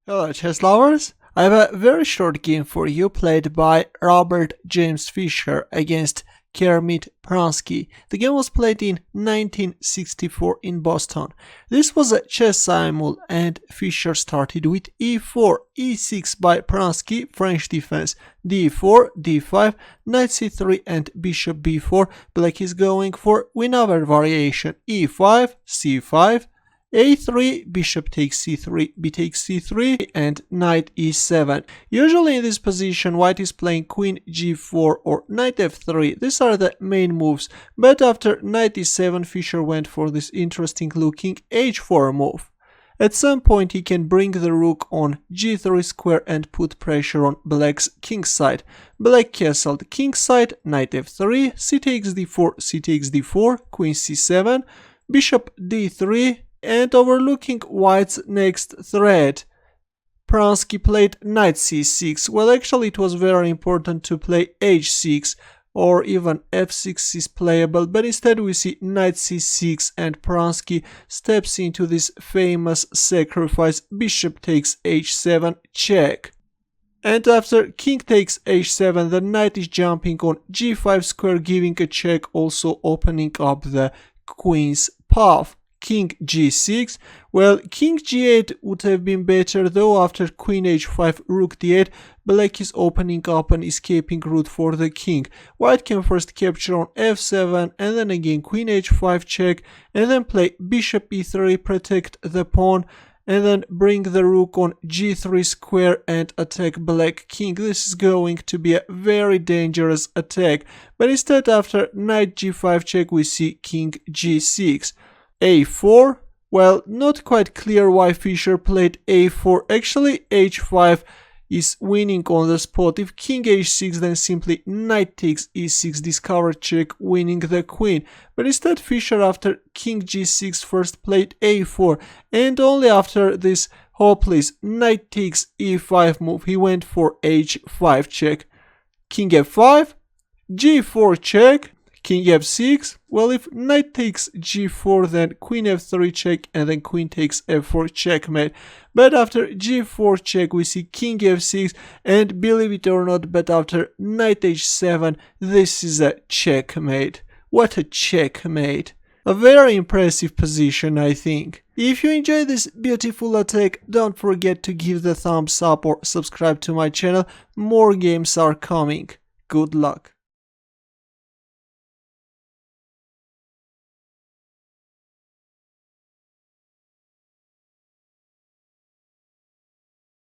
Hello chess lovers, I have a very short game for you played by Robert James Fischer against Kermit Pransky. The game was played in 1964 in Boston. This was a chess simul and Fischer started with e4, e6 by Pransky, French defense, d4, d5, knight c3 and bishop b4. Black is going for Winawer variation, e5, c5, a3, bishop takes c3, b takes c3, and knight e7. Usually in this position, white is playing queen g4 or knight f3. These are the main moves, but after knight e7, Fischer went for this interesting looking h4 move. At some point he can bring the rook on g3 square and put pressure on black's king side. Black castled king side, knight f3, c takes d4, c takes d4, queen c7, bishop d3, and overlooking white's next threat, Pransky played knight c6. Well, actually it was very important to play h6 or even f6 is playable, but instead we see knight c6 and Pransky steps into this famous sacrifice, bishop takes h7 check. And after king takes h7, the knight is jumping on g5 square, giving a check, also opening up the queen's path. King g6, well, king g8 would have been better, though after queen h5, rook d8, black is opening up an escaping route for the king. White can first capture on f7 and then again queen h5 check, and then play bishop e3, protect the pawn, and then bring the rook on g3 square and attack black king. This is going to be a very dangerous attack, but instead after knight g5 check we see king g6. a4, well, not quite clear why Fischer played a4. Actually h5 is winning on the spot. If king h6, then simply knight takes e6, discover check, winning the queen. But instead Fischer after king g6 first played a4, and only after this hopeless knight takes e5 move he went for h5 check. King f5, g4 check, king f6. Well, if knight takes g4, then queen f3 check, and then queen takes f4 checkmate. But after g4 check we see king f6, and believe it or not, but after knight h7, this is a checkmate. What a checkmate. A very impressive position, I think. If you enjoyed this beautiful attack, don't forget to give the thumbs up or subscribe to my channel. More games are coming. Good luck.